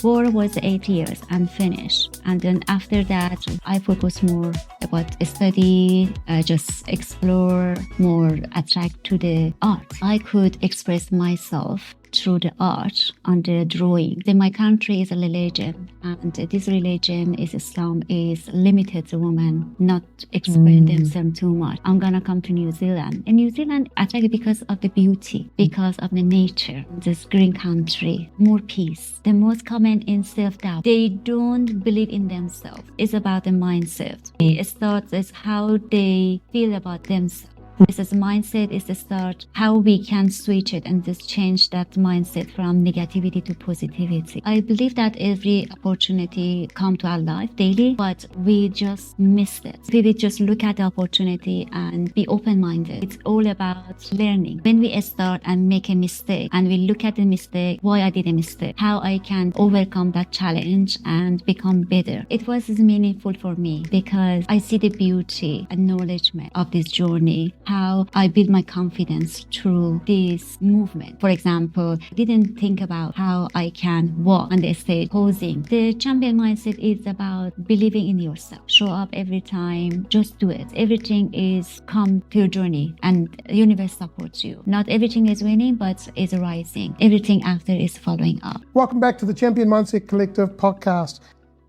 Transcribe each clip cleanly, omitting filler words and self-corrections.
War was 8 years and finished. And then after that, I focus more about study, just explore, more attract to the art. I could express myself through the art on the drawing. Then my country is a religion, and this religion is Islam, is limited to women not express themselves too much. I'm gonna come to New Zealand. In New Zealand, attracted because of the beauty, because of the nature, this green country, more peace. The most common in self-doubt. They don't believe in themselves. It's about the mindset. It starts as how they feel about themselves. This is mindset is the start, how we can switch it and just change that mindset from negativity to positivity. I believe that every opportunity come to our life daily, but we just missed it. We will just look at the opportunity and be open-minded. It's all about learning. When we start and make a mistake and we look at the mistake, why I did a mistake, how I can overcome that challenge and become better. It was meaningful for me because I see the beauty, acknowledgement of this journey, how I build my confidence through this movement. For example, I didn't think about how I can walk on the stage posing. The champion mindset is about believing in yourself. Show up every time, just do it. Everything is come to your journey and the universe supports you. Not everything is winning, but is rising. Everything after is following up. Welcome back to the Champion Mindset Collective podcast.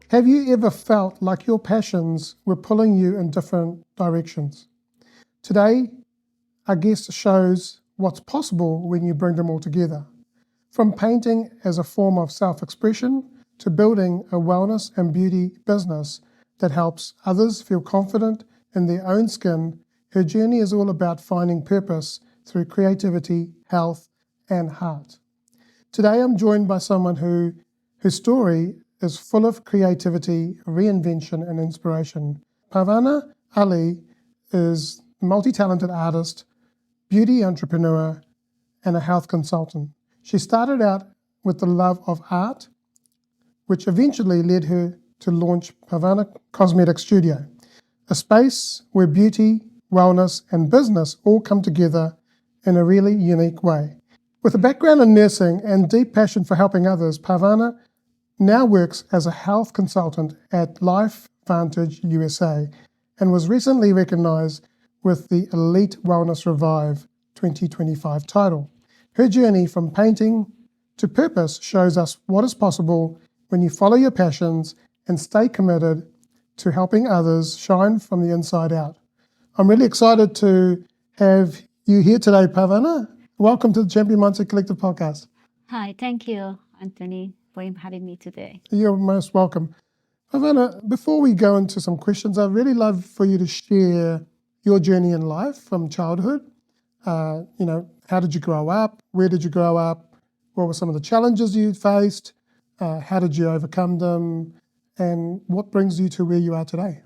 Have you ever felt like your passions were pulling you in different directions? Today, our guest shows what's possible when you bring them all together. From painting as a form of self-expression to building a wellness and beauty business that helps others feel confident in their own skin, her journey is all about finding purpose through creativity, health, and heart. Today, I'm joined by someone whose story is full of creativity, reinvention, and inspiration. Parvaneh Ali is a multi-talented artist, beauty entrepreneur, and a health consultant. She started out with the love of art, which eventually led her to launch Parvaneh Cosmetic Studio, a space where beauty, wellness, and business all come together in a really unique way. With a background in nursing and deep passion for helping others, Parvaneh now works as a health consultant at LifeVantage USA and was recently recognized with the Elite Wellness Revive 2025 title. Her journey from painting to purpose shows us what is possible when you follow your passions and stay committed to helping others shine from the inside out. I'm really excited to have you here today, Parvaneh. Welcome to the Champion Mindset Collective podcast. Hi, thank you, Anthony, for having me today. You're most welcome. Parvaneh, before we go into some questions, I'd really love for you to share your journey in life from childhood. How did you grow up? Where did you grow up? What were some of the challenges you faced? How did you overcome them? And what brings you to where you are today?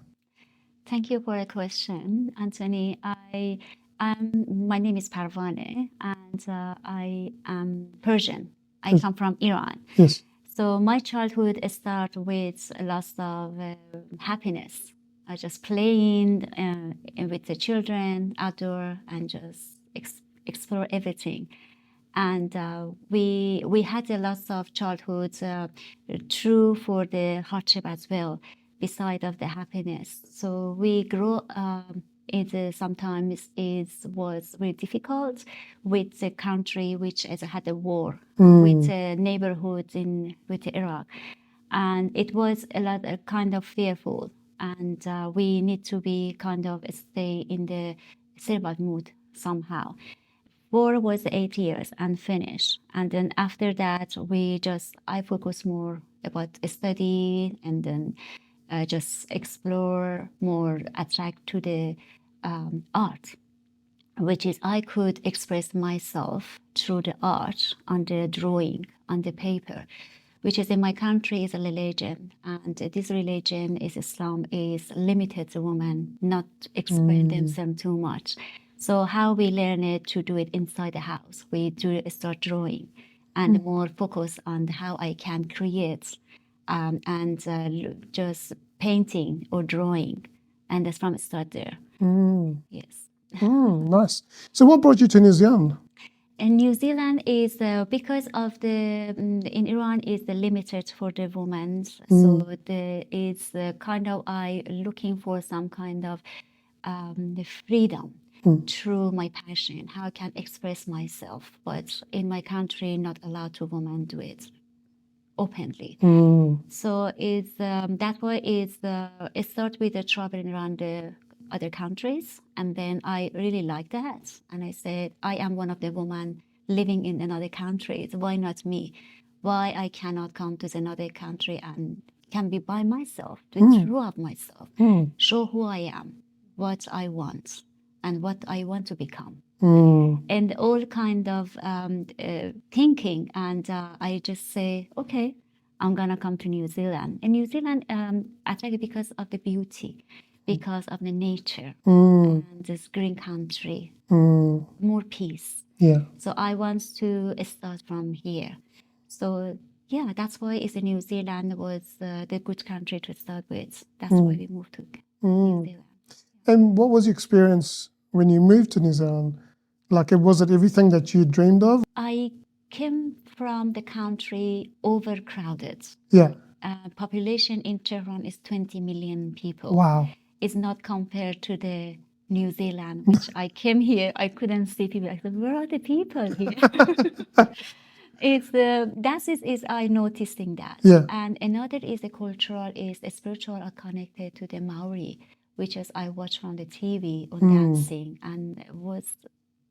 Thank you for a question, Anthony. My name is Parvaneh, and I am Persian. I come from Iran. Yes. So my childhood started with lots of happiness. I just playing with the children outdoor and just explore everything. And we had a lot of childhood true for the hardship as well, beside of the happiness. So we grew it sometimes was very difficult with the country which had a war with the neighborhoods with Iraq, and it was a lot kind of fearful, and we need to be kind of stay in the survival mood somehow. War was 8 years and finished, and then after that I focus more about study and then just explore more, attract to the art, which is I could express myself through the art on the drawing, on the paper, which is in my country is a religion, and this religion is Islam, is limited to women not express themselves too much. So how we learn it to do it inside the house, we start drawing and more focus on how I can create and just painting or drawing, and that's from start there. Yes. Nice. So what brought you to New Zealand? And New Zealand is because of the in Iran is the limited for the women, so it's kind of I looking for some kind of the freedom through my passion, how I can express myself, but in my country not allowed to women do it openly. So it's that's why it starts with the traveling around the other countries, and then I really like that, and I said I am one of the women living in another country. Why not me? Why I cannot come to another country and can be by myself, to true up myself, show who I am, what I want, and what I want to become. And all kind of thinking, and I just say, okay, I'm gonna come to New Zealand. And New Zealand, attracted because of the beauty, because of the nature, and this green country, more peace. Yeah. So I want to start from here. So yeah, that's why it's New Zealand was the good country to start with. That's why we moved to New Zealand. And what was your experience when you moved to New Zealand? Like, was it everything that you dreamed of? I came from the country overcrowded. Yeah. Population in Tehran is 20 million people. Wow. It's not compared to the New Zealand, which I came here, I couldn't see people. I said, where are the people here? It's is I noticing that. Yeah. And another is the cultural, is the spiritual are connected to the Maori, which is I watch from the TV on dancing, and was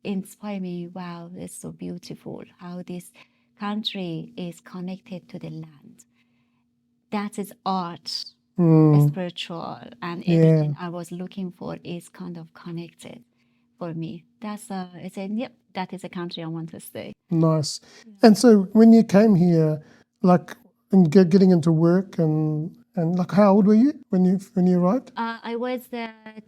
inspire me. Wow, it's so beautiful how this country is connected to the land. That is art, spiritual, and everything I was looking for is kind of connected for me. That's I said, yep, that is a country I want to stay. Nice. And so when you came here, like, and getting into work and like, how old were you when you arrived? I was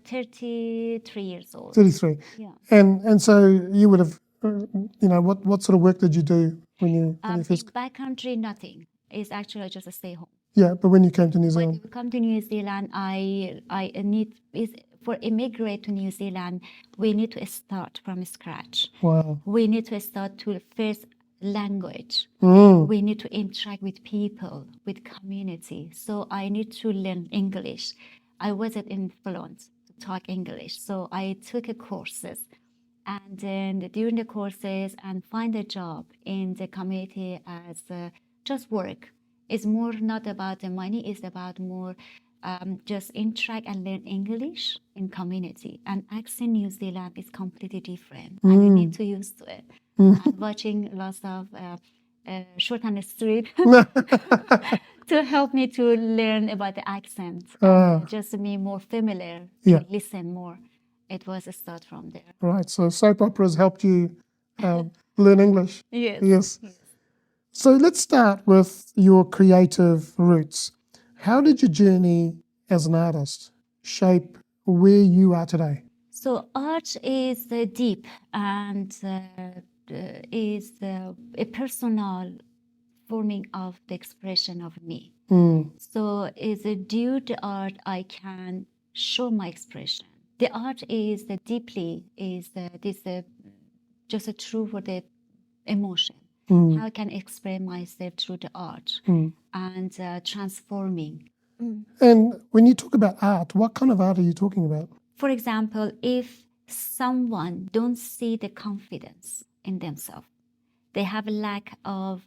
33 years old. 33. Yeah. And so you would have, what sort of work did you do when you first? In backcountry, nothing. It's actually just a stay home. Yeah, but when you came to New When Zealand, you come to New Zealand, I need is for immigrate to New Zealand, we need to start from scratch. wow. We need to start to first language. We need to interact with people, with community. So I need to learn English. I wasn't influent to talk English, so I took courses, and then during the courses and find a job in the community as just work. It's more not about the money, it's about more just interact and learn English in community. And accent New Zealand is completely different, and you need to use to it. And watching lots of short on the street to help me to learn about the accent, just to be more familiar, to listen more. It was a start from there. Right. So soap operas helped you learn English. Yes. Yes. So let's start with your creative roots. How did your journey as an artist shape where you are today? So art is deep and is a personal forming of the expression of me. So is due to art I can show my expression. The art is deeply is this just true for the emotion. How I can express myself through the art and transforming. And when you talk about art, what kind of art are you talking about? For example, if someone don't see the confidence in themselves, they have a lack of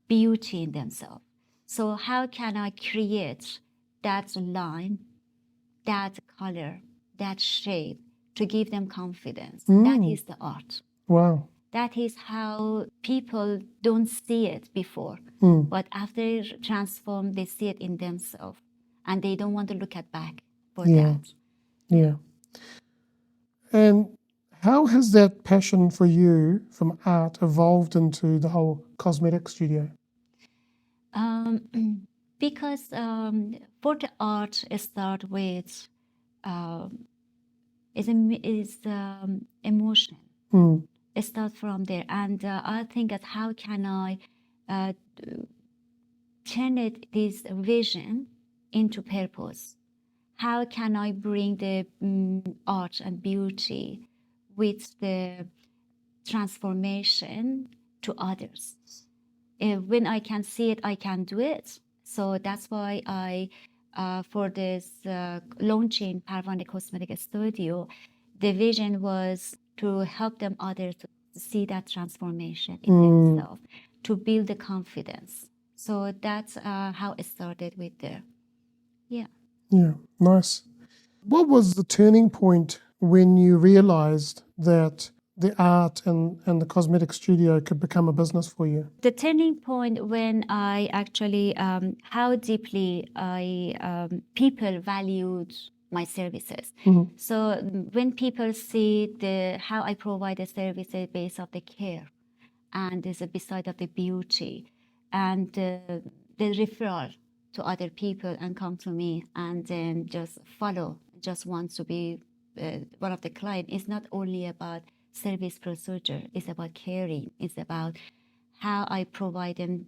beauty in themselves. So how can I create that line, that color, that shape to give them confidence? That is the art. Wow. That is how people don't see it before, but after transform, they see it in themselves, and they don't want to look at back for that. Yeah. And how has that passion for you from art evolved into the whole cosmetic studio? Because for the art, it start with is emotion. It starts from there, and I think that how can I turn this vision into purpose? How can I bring the art and beauty with the transformation to others. When I can see it, I can do it. So that's why for this launching Parvaneh Cosmetic Studio, the vision was to help them others to see that transformation in themselves, to build the confidence. So that's how it started with the, yeah. Yeah, nice. What was the turning point when you realized that the art and the cosmetic studio could become a business for you? The turning point when I actually, how deeply people valued my services. So when people see how I provide the services based on the care and is beside of the beauty and the referral to other people and come to me and then just follow, just want to be one of the client. It's not only about service procedure, it's about caring, it's about how I provide them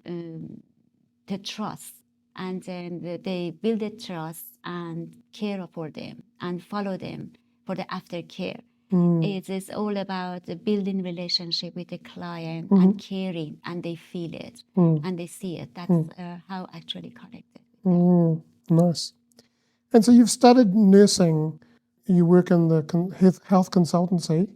the trust, and then they build the trust and care for them and follow them for the aftercare. It is all about the building relationship with the client and caring, and they feel it and they see it. That's how actually connected. Nice. And so you've studied nursing, you work in the health consultancy.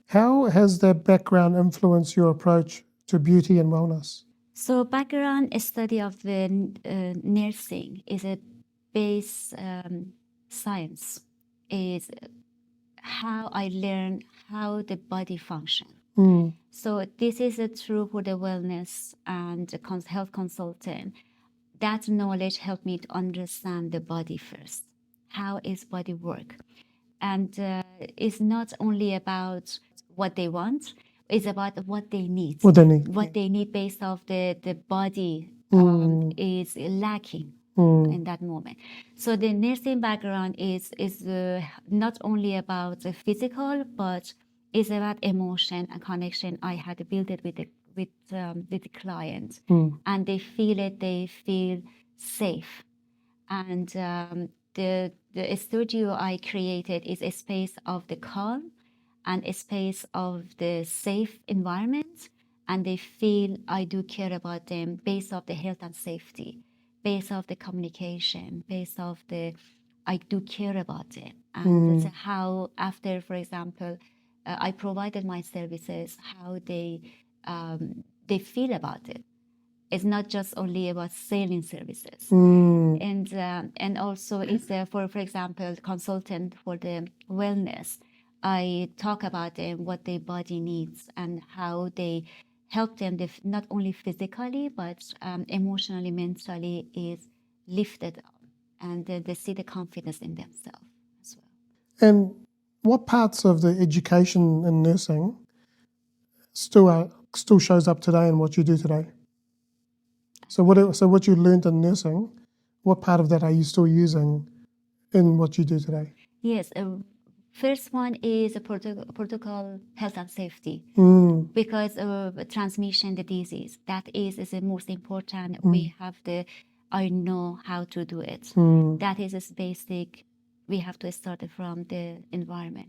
How has that background influenced your approach to beauty and wellness? So background study of the nursing is a base science, is how I learn how the body function. So this is true for the wellness and the health consultant. That knowledge helped me to understand the body first. How is body work? And it's not only about what they want, it's about what they need. What they need. What they need based off the body is lacking in that moment. So the nursing background is not only about the physical, but it's about emotion and connection I had built it with the client, and they feel it. They feel safe, and the studio I created is a space of the calm and a space of the safe environment, and they feel I do care about them based off the health and safety, based off the communication, based off the I do care about them, and that's how after, for example, I provided my services, how they feel about it. It's not just only about selling services, and also it's for example, consultant for the wellness. I talk about them, what their body needs and how they help them not only physically but emotionally, mentally is lifted up, and they see the confidence in themselves as well. And what parts of the education in nursing still shows up today in what you do today? So what you learned in nursing, what part of that are you still using in what you do today? Yes, first one is a protocol health and safety, because of transmission, the disease, that is the most important. We have I know how to do it. That is a basic. We have to start from the environment.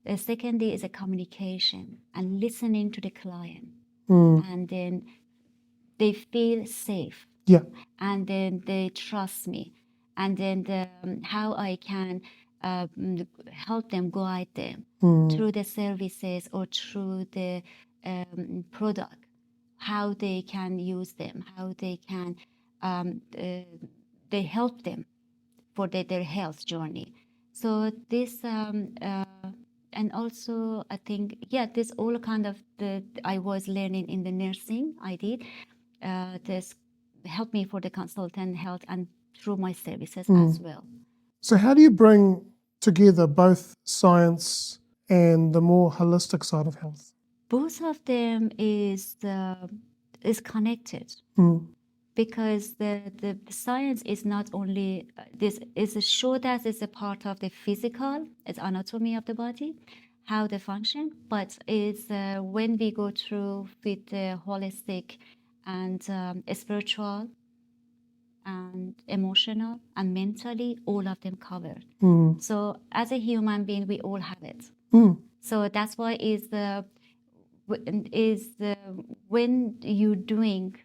The second is a communication and listening to the client, and then they feel safe. Yeah. And then they trust me, and then how I can help them, guide them through the services or through the product, how they can use them, how they can they help them for their health journey. So this and also I think this all kind of I was learning in the nursing I did. This helped me for the consultant health and through my services as well. So how do you bring together both science and the more holistic side of health? Both of them is connected, because the science is not only this is sure that it's a part of the physical, it's anatomy of the body, how they function, but it's when we go through with the holistic and spiritual and emotional and mentally, all of them covered. So as a human being, we all have it. So that's why is is when you're doing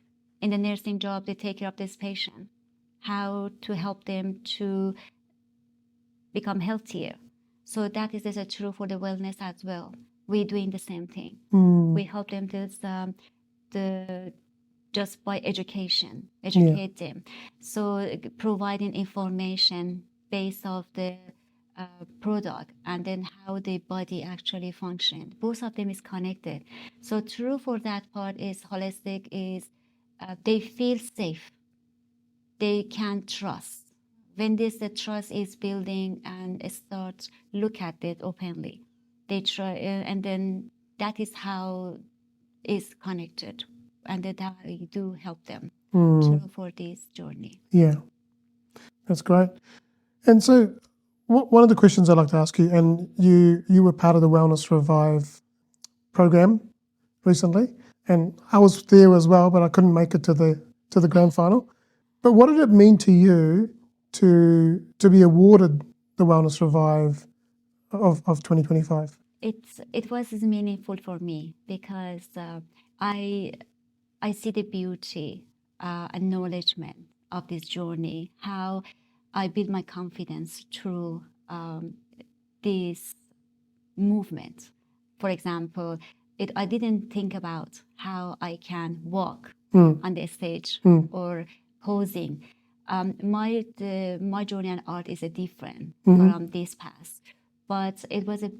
in the nursing job to take care of this patient, how to help them to become healthier. So that is true for the wellness as well. We're doing the same thing. We help them just by educate them. So providing information based off the product and then how the body actually functions. Both of them is connected. So true for that part is holistic is they feel safe. They can trust. When the trust is building and start look at it openly, they try, and then that is how is connected, and that I do help them through for this journey. Yeah, that's great. And so, one of the questions I'd like to ask you, and you were part of the Wellness Revive program recently, and I was there as well, but I couldn't make it to the grand final. But what did it mean to you to be awarded the Wellness Revive of 2025? It was meaningful for me because I see the beauty, acknowledgement of this journey, how I build my confidence through this movement. For example, I didn't think about how I can walk on the stage or posing. My journey in art is different from this past, but it was a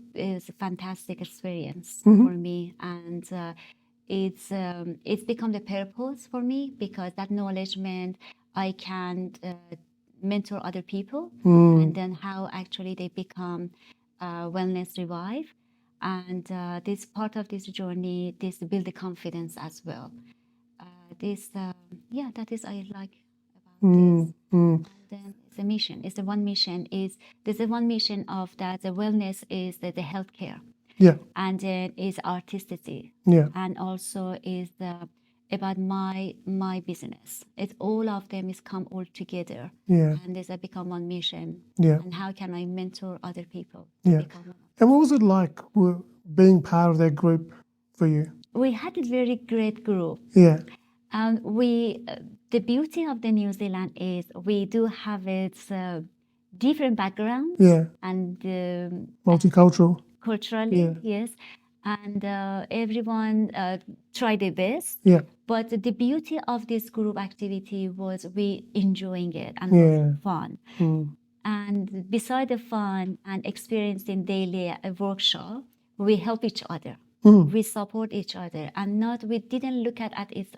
fantastic experience for me, and it's become the purpose for me because that acknowledgement I can mentor other people, and then how actually they become Wellness Revive, and this part of this journey, this build the confidence as well. That is I like about this. And then it's a mission. It's the one mission is there's a one mission of that the wellness is the healthcare. Yeah. And then is artistry. Yeah. And also is about my business. It's all of them is come all together. Yeah. And there's become one mission. Yeah. And how can I mentor other people? Yeah. And what was it like being part of that group for you? We had a very great group. Yeah. And the beauty of the New Zealand is we do have its different backgrounds. Yeah. And multicultural. Culturally, yes. And everyone tried their best. Yeah. But the beauty of this group activity was we enjoying it and it was fun. And beside the fun and experiencing daily workshop, we help each other. We support each other, and we didn't look at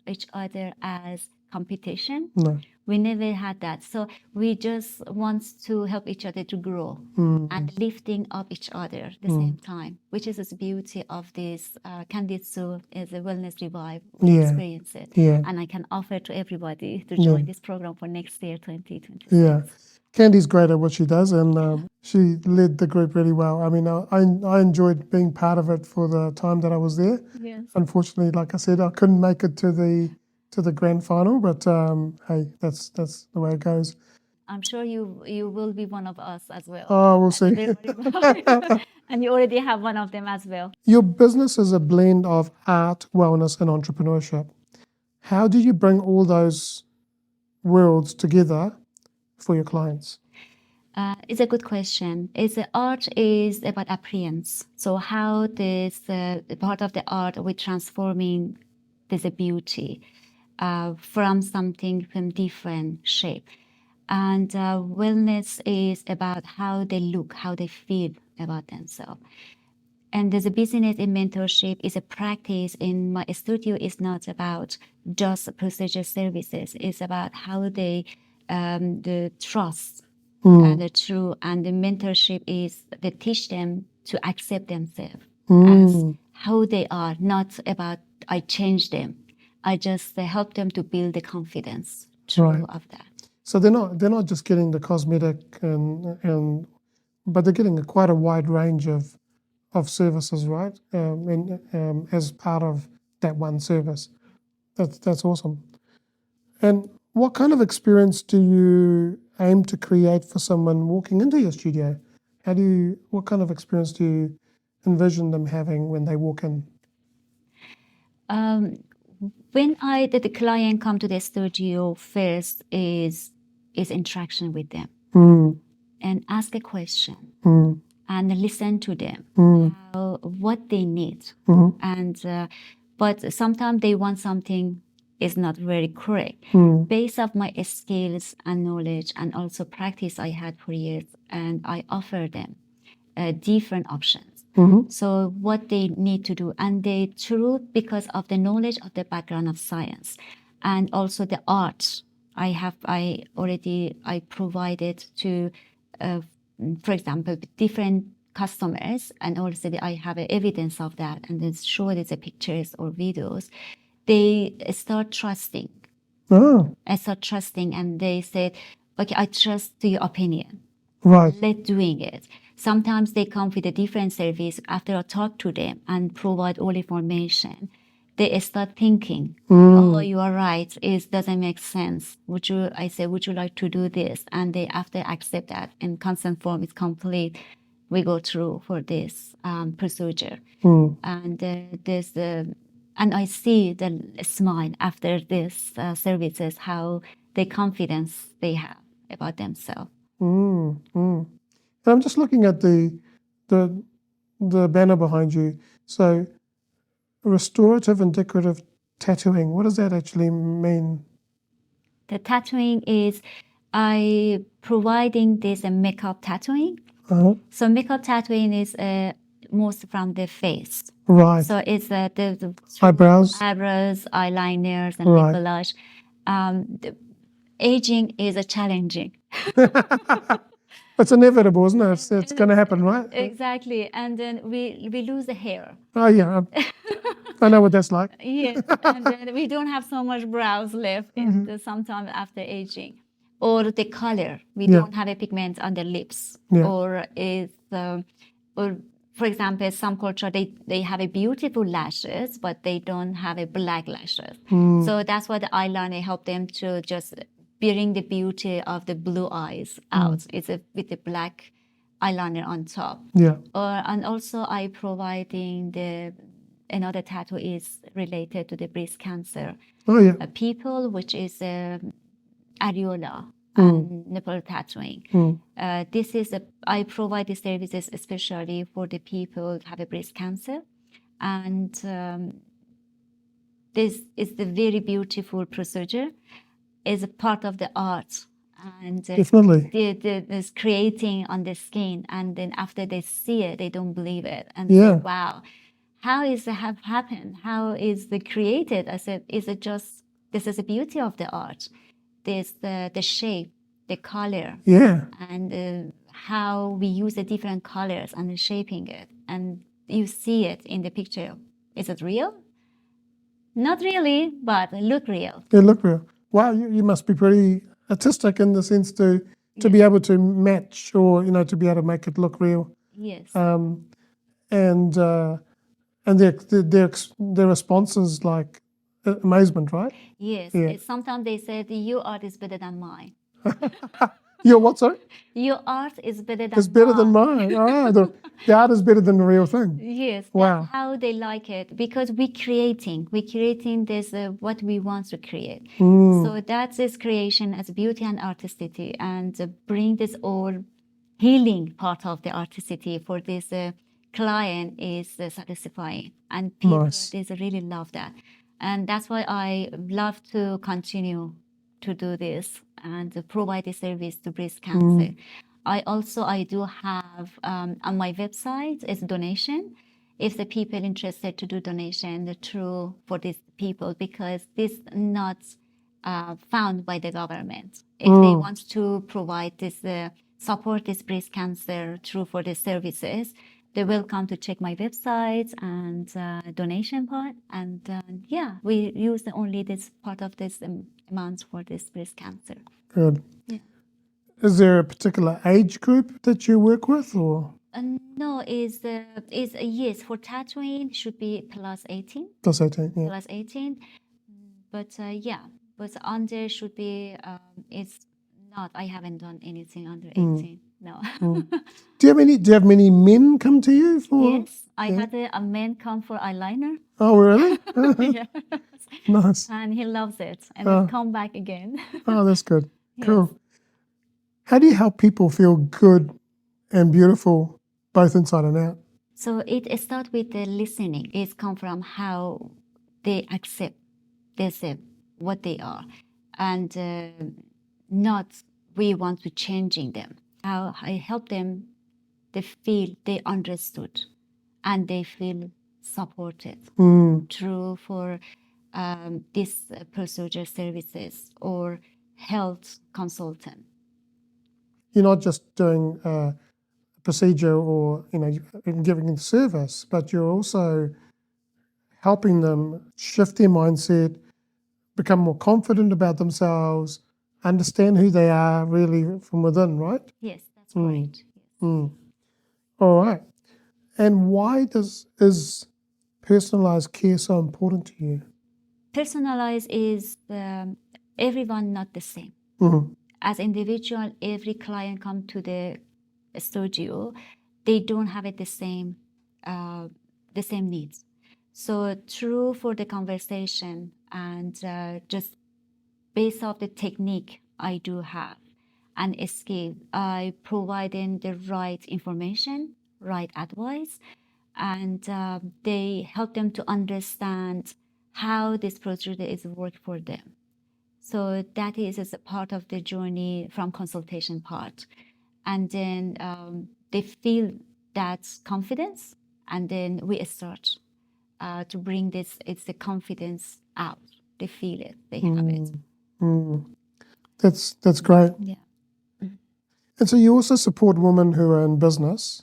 each other as competition. No. We never had that. So we just want to help each other to grow and lifting up each other at the same time, which is the beauty of this Candid Soul as a Wellness Revive. We experience it. Yeah. And I can offer to everybody to join this program for next year, 2026. Yeah. Candy's great at what she does, and she led the group really well. I mean, I enjoyed being part of it for the time that I was there. Yes. Unfortunately, like I said, I couldn't make it to the grand final, but hey, that's the way it goes. I'm sure you will be one of us as well. Oh, we'll see. And you already have one of them as well. Your business is a blend of art, wellness, and entrepreneurship. How do you bring all those worlds together for your clients? It's a good question. Art is about appearance. So how this part of the art we're transforming this beauty from something from different shape. And wellness is about how they look, how they feel about themselves. And there's a business in mentorship is a practice in my studio is not about just procedure services. It's about how they the trust and the true, and the mentorship is they teach them to accept themselves as how they are, not about I change them. I just help them to build the confidence of that. So they're not just getting the cosmetic but they're getting quite a wide range of services, right? As part of that one service. That's awesome. And what kind of experience do you aim to create for someone walking into your studio? What kind of experience do you envision them having when they walk in? When the client come to the studio, first is interaction with them and ask a question and listen to them what they need. And but sometimes they want something is not very correct. Based on my skills and knowledge and also practice I had for years, and I offer them different options. So what they need to do, and they truth because of the knowledge of the background of science and also the art I provided to, for example, different customers, and also I have evidence of that, and then show it the pictures or videos. They start trusting. I start trusting, and they said, "Okay, I trust your opinion. Right. Let's doing it." Sometimes they come with a different service. After I talk to them and provide all information, they start thinking, "Oh, you are right. It doesn't make sense. Would you like to do this?" And they after accept that and consent form is complete, we go through for this procedure. And and I see the smile after this services, how the confidence they have about themselves. And I'm just looking at the banner behind you. So, restorative and decorative tattooing. What does that actually mean? The tattooing is I providing this makeup tattooing. So makeup tattooing is most from the face. Right. So it's the eyebrows, eyeliners, and right. lip blush. The aging is a challenging. It's inevitable, isn't it? It's going to happen, right? Exactly. And then we lose the hair. Oh, yeah. I know what that's like. Yes. And then we don't have so much brows left sometime after aging. Or the color. We don't have a pigment on the lips. Or or for example, some culture, they have a beautiful lashes, but they don't have a black lashes. So that's why the eyeliner help them to just bring the beauty of the blue eyes out. It's with the black eyeliner on top. Yeah. And also I providing another tattoo is related to the breast cancer. Oh, yeah. People, which is areola and nipple tattooing. This is I provide the services especially for the people who have a breast cancer, and this is the very beautiful procedure. Is a part of the art, and definitely this creating on the skin, and then after they see it, they don't believe it, and say, "Wow, how is it have happened? How is it created?" I said, "Is it just this is the beauty of the art? This the shape, the color, and how we use the different colors and shaping it, and you see it in the picture. Is it real? Not really, but look real. They look real. Wow, you must be pretty artistic in the sense to be able to match, or to be able to make it look real. Yes. And their response is like amazement, right? Yes. Yeah. Sometimes they said your art is better than mine. Your what, sorry? Your art is better than It's better than mine. Oh, the art is better than the real thing. Yes. Wow. That's how they like it, because we're creating this what we want to create. So that's this creation as beauty and artistry, and bring this all healing part of the artistry for this client is satisfying, and people really love that, and that's why I love to continue to do this and provide a service to breast cancer. I do have on my website is donation. If the people interested to do donation through for these people, because this not found by the government. If they want to provide this support this breast cancer through for the services, they're welcome to check my website and donation part. And we use only this part of this amount for this breast cancer. Good. Yeah. Is there a particular age group that you work with, or? No, yes, for tattooing should be plus 18. Plus 18, yeah. Plus 18. But but under should be, it's not, I haven't done anything under 18. No. Do you have many men come to you for? Yes, I had a man come for eyeliner. Oh, really? Yes. Nice. And he loves it, and he'll come back again. Oh, that's good. Yes. Cool. How do you help people feel good and beautiful, both inside and out? So it starts with the listening. It's come from how they accept themselves, what they are, and not we want to changing them. How I help them, they feel they understood, and they feel supported through for this procedure services or health consultant. You're not just doing a procedure or giving them service, but you're also helping them shift their mindset, become more confident about themselves, understand who they are really from within, right? Yes, that's right. Yes. All right. And why is personalized care so important to you? Personalized is everyone not the same. As individual, every client come to the studio, they don't have it the same needs. So through for the conversation and just based off the technique I do have and skill, I providing the right information, right advice, and they help them to understand how this procedure is work for them. So that is as a part of the journey from consultation part. And then they feel that confidence, and then we start to bring this, it's the confidence out. They feel it, they have it. That's great. Yeah. And so you also support women who are in business.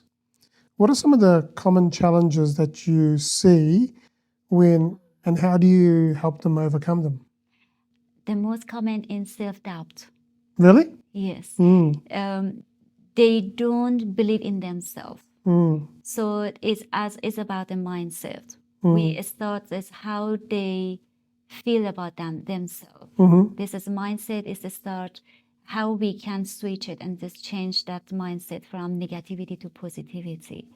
What are some of the common challenges that you see and how do you help them overcome them? The most common is self-doubt. Really? Yes. They don't believe in themselves. So it's about the mindset. We start as how they feel about themselves. This is mindset is the start, how we can switch it and just change that mindset from negativity to positivity.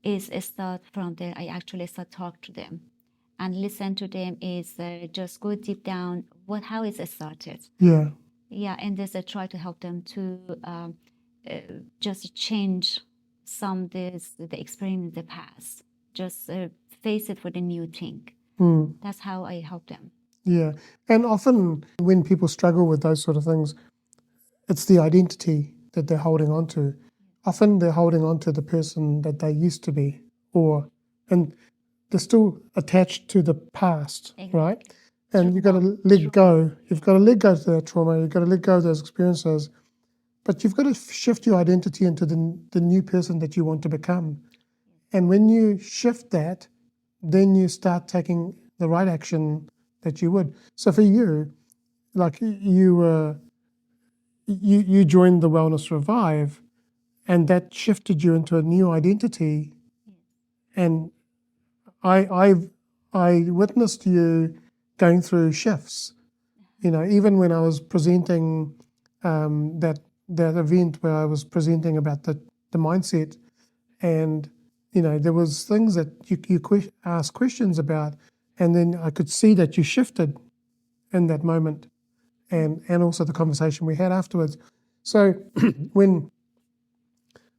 Is a start from there. I actually start talk to them and listen to them. Is just go deep down. How is it started? Yeah. Yeah, and just try to help them to just change the experience in the past. Just face it for the new thing. That's how I help them. Yeah. And often when people struggle with those sort of things, it's the identity that they're holding on to. Often they're holding on to the person that they used to be, and they're still attached to the past, right? And you've got to let go. You've got to let go of that trauma. You've got to let go of those experiences. But you've got to shift your identity into the new person that you want to become. And when you shift that, then you start taking the right action that you would. So for you, like you joined the Wellness Revive, and that shifted you into a new identity. And I witnessed you going through shifts. Even when I was presenting that event where I was presenting about the mindset, and there was things that you asked questions about, and then I could see that you shifted in that moment, and also the conversation we had afterwards. So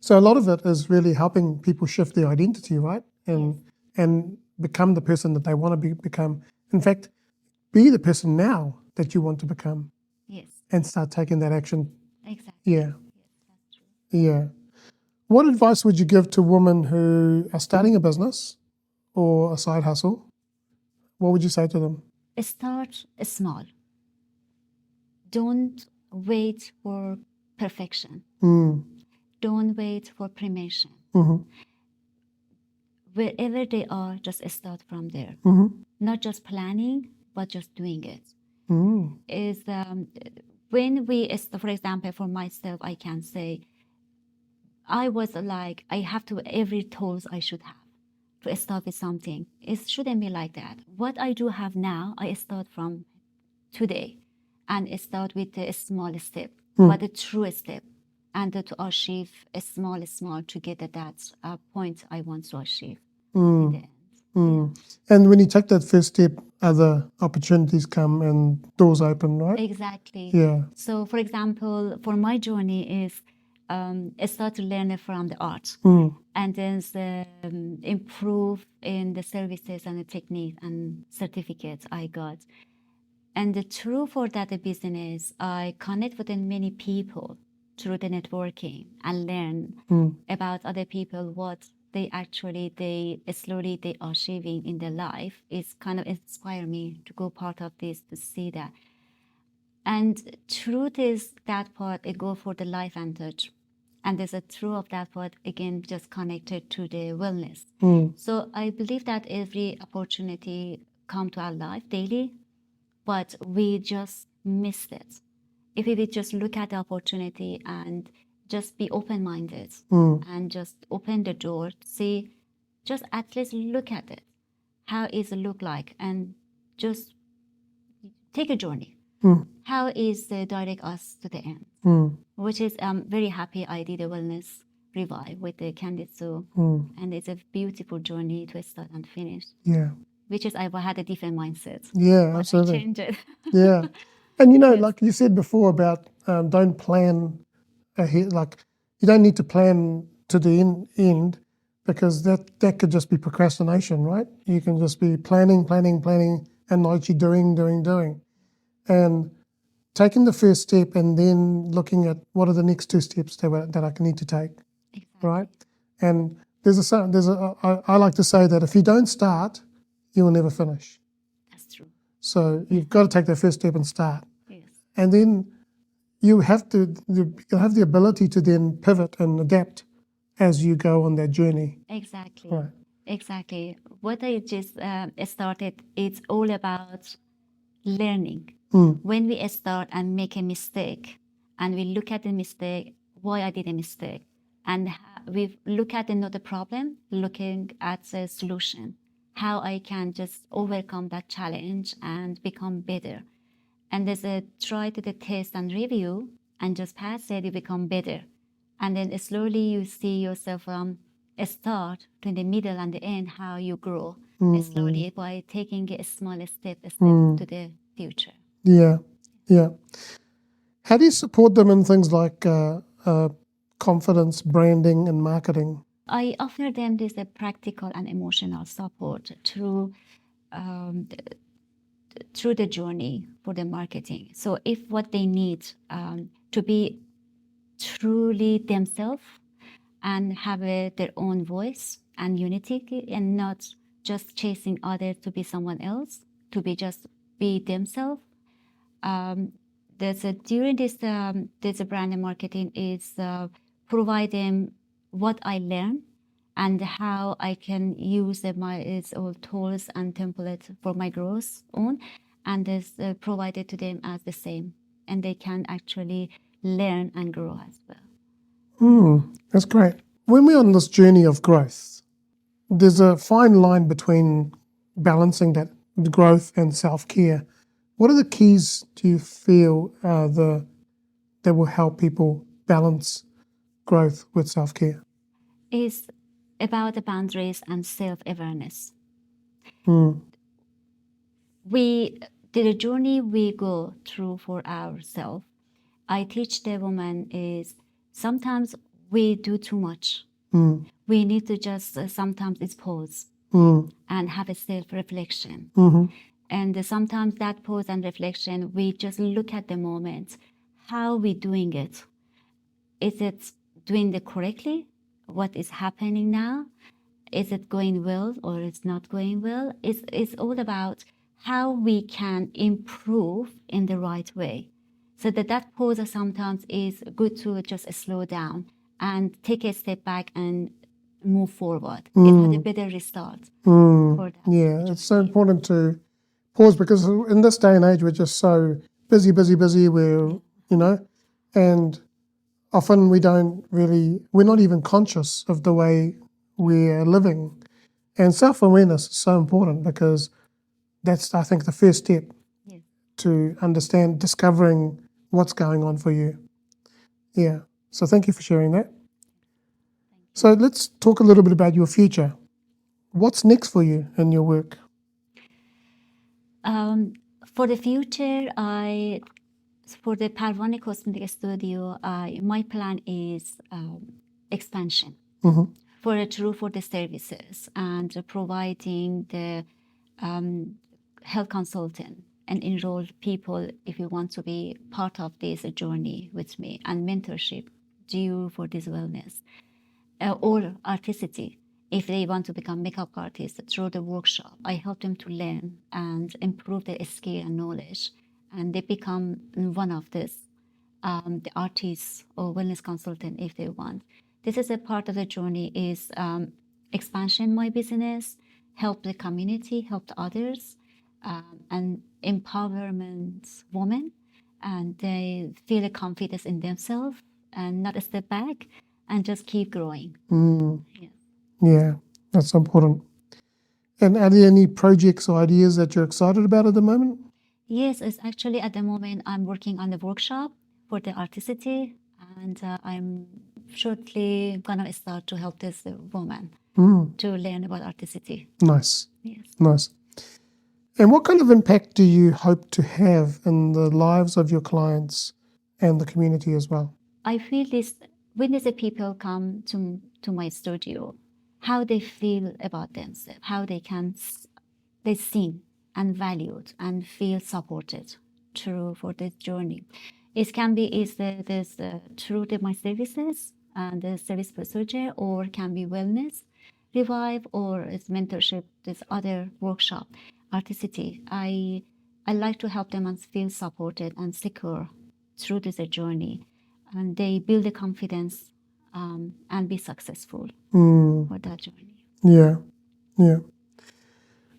so a lot of it is really helping people shift their identity, right? And become the person that they want to become. In fact, be the person now that you want to become. Yes. And start taking that action. Exactly. Yeah. Yes, that's true. Yeah. What advice would you give to women who are starting a business or a side hustle? What would you say to them? Start small. Don't wait for perfection. Don't wait for permission. Wherever they are, just start from there. Not just planning, but just doing it. Is when for example, for myself, I can say, I was like, I have to every tools I should have to start with something. It shouldn't be like that. What I do have now, I start from today, and start with a small step, but a true step. and to achieve a small to get at that point I want to achieve in Mm. the end. Mm. And when you take that first step, other opportunities come and doors open, right? Exactly. Yeah. So, for example, for my journey is I start to learn from the art, Mm. and then improve in the services and the technique and certificates I got. And the true for that business, I connect with many people through the networking and learn about other people, what they slowly they are achieving in their life. It's kind of inspire me to go part of this, to see that. And truth is that part, I go for the life and touch. And there's a true of that part, again, just connected to the wellness. So I believe that every opportunity come to our life daily, but we just missed it. If we would just look at the opportunity and just be open-minded and just open the door, see, just at least look at it. How is it look like? And just take a journey. How is the direct us to the end? Which is very happy I did a wellness revive with the Candid Zoo. And it's a beautiful journey to start and finish. Yeah. Which is I had a different mindset. Yeah, But absolutely. I changed it. Yeah. And you know, like you said before about don't plan ahead, like you don't need to plan to the end because that could just be procrastination, right? You can just be planning, and not actually doing. And taking the first step and then looking at what are the next two steps that I need to take, Exactly. right? And I like to say that if you don't start, you will never finish. That's true. So you've got to take that first step and start. Yes. And then you'll have the ability to then pivot and adapt as you go on that journey. Exactly. Right. Exactly. What I just started, it's all about learning. When we start and make a mistake, and we look at the mistake, why I did a mistake, and we look at another problem, looking at the solution, how I can just overcome that challenge and become better. And there's a try to the test and review, and just pass it, you become better. And then slowly you see yourself from a start to the middle and the end, how you grow slowly by taking a small step to the future. Yeah. Yeah. How do you support them in things like confidence, branding, and marketing? I offer them this practical and emotional support through the journey for the marketing. So if what they need to be truly themselves and have their own voice and unity, and not just chasing others to be someone else, to be themselves. During this brand and marketing is provide them what I learned and how I can use its all tools and templates for my growth on, and is provided to them as the same, and they can actually learn and grow as well. That's great. When we're on this journey of growth, there's a fine line between balancing that growth and self-care. What are the keys do you feel that will help people balance growth with self-care? Is about the boundaries and self-awareness. The journey we go through for ourselves, I teach the woman is sometimes we do too much. We need to just sometimes it's pause and have a self-reflection. And sometimes that pause and reflection, we just look at the moment, how we doing it. Is it doing it correctly? What is happening now? Is it going well or it's not going well? It's all about how we can improve in the right way. So that pause sometimes is good to just slow down and take a step back and move forward. It had a better result for that. Yeah, it's so important to pause because in this day and age we're just so busy. And often we're not even conscious of the way we're living. And self-awareness is so important because that's, I think, the first step to discovering what's going on for you. Yeah. So thank you for sharing that. So let's talk a little bit about your future. What's next for you in your work? For the future, for the Parvaneh Cosmetic Studio, my plan is expansion for the services and providing the health consultant and enroll people if you want to be part of this journey with me, and mentorship due for this wellness, or artistry. If they want to become makeup artists through the workshop, I help them to learn and improve their skill and knowledge, and they become one of this, the artists or wellness consultant if they want. This is a part of the journey is expansion my business, help the community, help the others, and empowerment women, and they feel the confidence in themselves and not step back and just keep growing. Yeah. Yeah, that's important. And are there any projects or ideas that you're excited about at the moment? Yes, it's actually at the moment I'm working on the workshop for the artistry, and I'm shortly gonna start to help this woman to learn about artistry. Nice. Yes. Nice. And what kind of impact do you hope to have in the lives of your clients and the community as well? I feel this when the people come to my studio, how they feel about themselves, how they seen and valued and feel supported for this journey. It can be through my services and the service procedure, or can be wellness, revive, or it's mentorship, this other workshop, artistry. I like to help them and feel supported and secure through this journey, and they build the confidence and be successful for that journey. Yeah, yeah.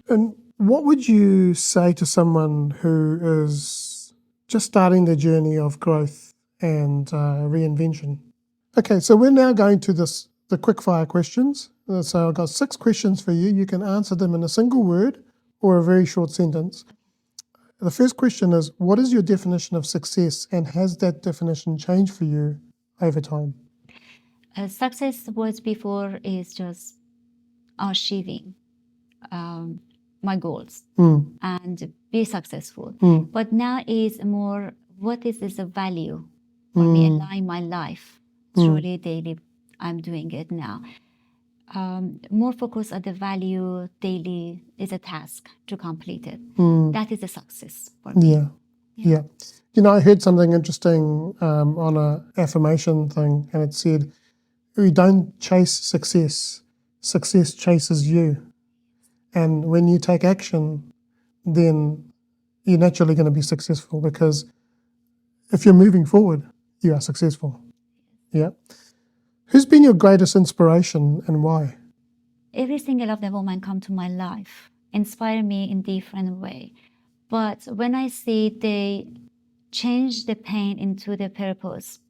And what would you say to someone who is just starting their journey of growth and reinvention? Okay, so we're now going to the quickfire questions. So I've got 6 questions for you. You can answer them in a single word or a very short sentence. The first question is, what is your definition of success, and has that definition changed for you over time? Success was before is just achieving my goals and be successful. But now is more, what is the value for me align my life truly daily. I'm doing it now. More focus on the value daily is a task to complete it. That is a success for me. Yeah. You know, I heard something interesting on a affirmation thing, and it said, "We don't chase success. Success chases you." And when you take action, then you're naturally going to be successful, because if you're moving forward, you are successful. Yeah. Who's been your greatest inspiration and why? Every single of the women come to my life, inspire me in different way. But when I see they change the pain into the purpose,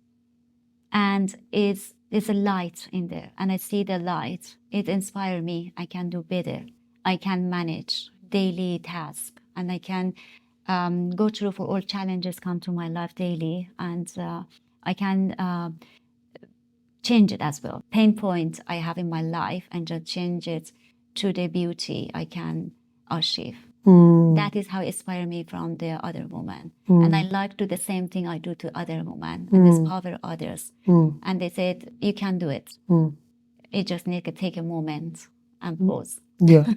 and it's a light in there, and I see the light, it inspires me. I can do better. I can manage daily tasks, and I can go through for all challenges come to my life daily, and I can change it as well. Pain point I have in my life, and just change it to the beauty I can achieve. That is how it inspired me from the other woman. And I like to do the same thing I do to other women and inspire others. And they said, you can do it. You just need to take a moment and pause. Yeah.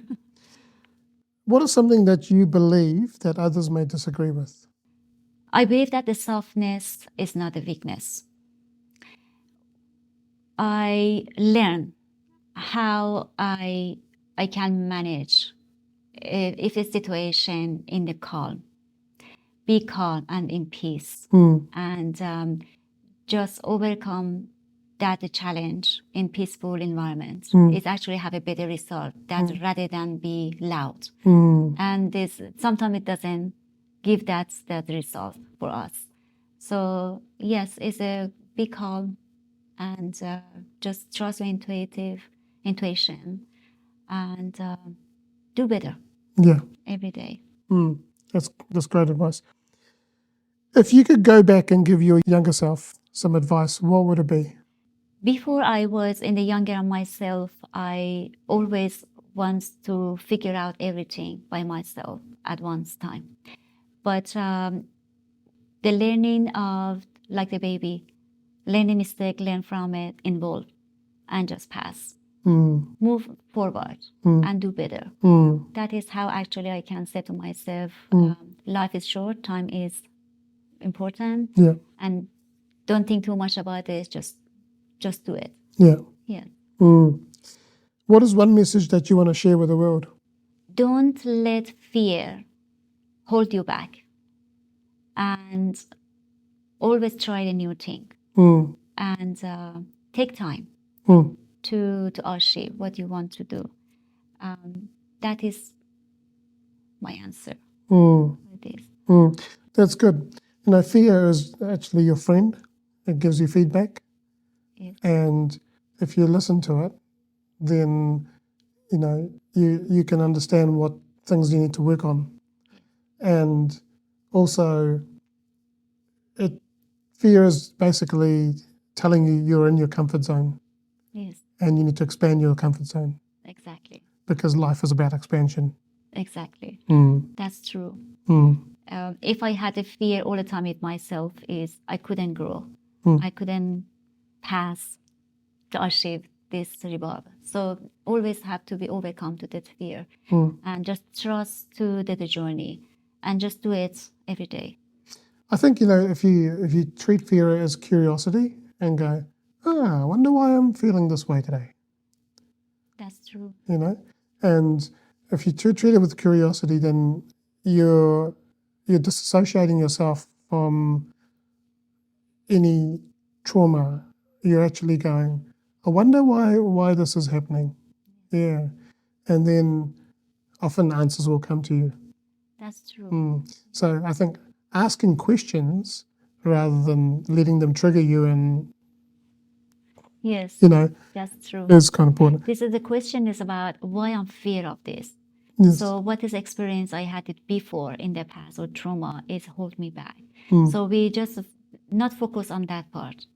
What is something that you believe that others may disagree with? I believe that the softness is not a weakness. I learn how I can manage if a situation in the calm, be calm and in peace, and just overcome that challenge in peaceful environment. It actually have a better result rather than be loud. And this sometimes it doesn't give that result for us. So yes, it's a be calm and just trust your intuition and do better. Yeah. Every day. That's great advice. If you could go back and give your younger self some advice, what would it be? Before I was in the younger myself, I always wants to figure out everything by myself at one time. But the learning of, like the baby, learn a mistake, learn from it, involve, and just pass. Move forward and do better. That is how actually I can say to myself, life is short, time is important, and don't think too much about it, just do it. Yeah. What is one message that you want to share with the world? Don't let fear hold you back, and always try a new thing, and take time to achieve what you want to do. That is my answer. That's good. Fear is actually your friend. It gives you feedback. Yes. And if you listen to it, then, you can understand what things you need to work on. And also, fear is basically telling you you're in your comfort zone. Yes. And you need to expand your comfort zone. Exactly. Because life is about expansion. Exactly. That's true. If I had a fear all the time with myself, is I couldn't grow. I couldn't pass to achieve this revolve. So always have to be overcome to that fear, and just trust to the journey, and just do it every day. I think if you treat fear as curiosity and go, I wonder why I'm feeling this way today. That's true. And if you treat it with curiosity, then you're disassociating yourself from any trauma. You're actually going, I wonder why this is happening. Yeah. And then often answers will come to you. That's true. So I think asking questions rather than letting them trigger you and yes, that's true. Is kind of important. The question is about why I'm fear of this. Yes. So what is experience I had it before in the past, or trauma is hold me back. So we just not focus on that part.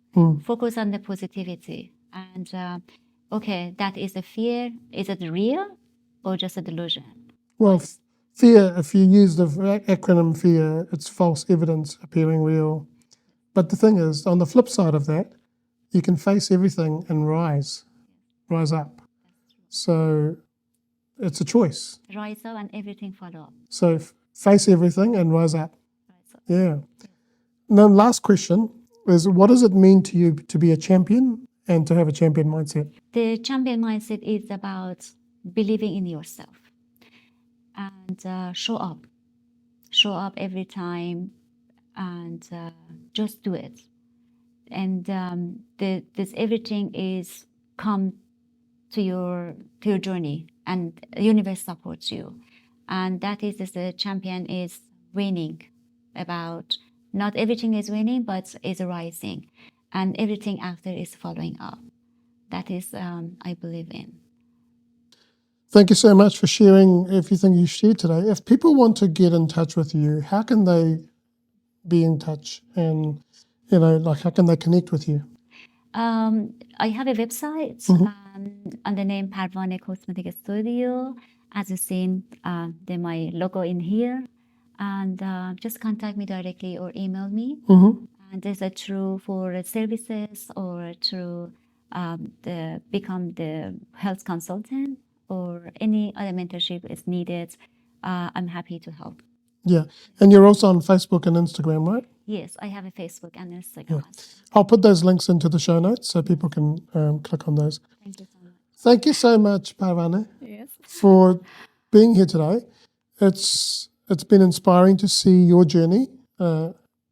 Focus on the positivity. And okay, that is a fear. Is it real or just a delusion? Well, fear, if you use the acronym fear, it's false evidence appearing real. But the thing is, on the flip side of that, you can face everything and rise up. So it's a choice. Rise up and everything follow up. So face everything and rise up. Rise up. Yeah. Now, last question is, what does it mean to you to be a champion and to have a champion mindset? The champion mindset is about believing in yourself and show up every time, and just do it. And this everything is come to your journey, and universe supports you. And that is the champion is winning. About not everything is winning, but is rising, and everything after is following up. That is I believe in. Thank you so much for sharing everything you shared today. If people want to get in touch with you, how can they be in touch? And, how can they connect with you? I have a website on the name Parvaneh Cosmetic Studio. As you've seen, my logo in here. And just contact me directly or email me. And there's a true for services or through become the health consultant, or any other mentorship is needed. I'm happy to help. Yeah. And you're also on Facebook and Instagram, right? Yes, I have a Facebook and Instagram. Yeah. I'll put those links into the show notes so people can click on those. Thank you so much. Thank you so much, Parvaneh, yes, for being here today. It's been inspiring to see your journey,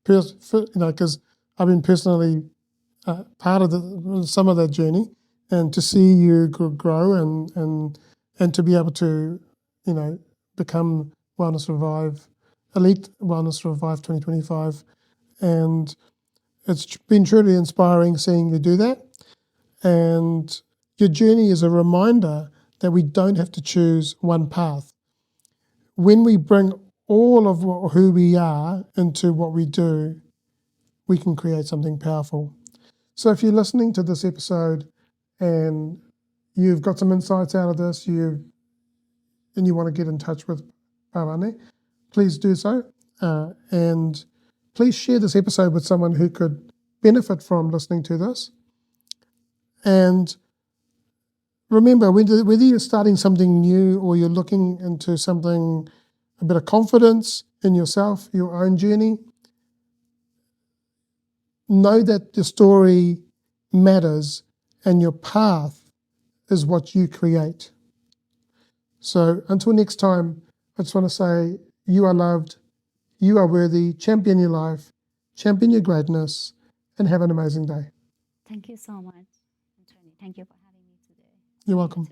because I've been personally part of some of that journey, and to see you grow and to be able to, become Wellness Revive, Elite Wellness Revive 2025. And it's been truly inspiring seeing you do that. And your journey is a reminder that we don't have to choose one path. When we bring all of who we are into what we do, we can create something powerful. So if you're listening to this episode and you've got some insights out of this, and you want to get in touch with Parvaneh, please do so. And please share this episode with someone who could benefit from listening to this. And remember, whether you're starting something new or you're looking into something, a bit of confidence in yourself, your own journey, know that the story matters and your path is what you create. So until next time, I just want to say you are loved, you are worthy, champion your life, champion your greatness, and have an amazing day. Thank you so much, Anthony. Thank you for having me today. You're welcome.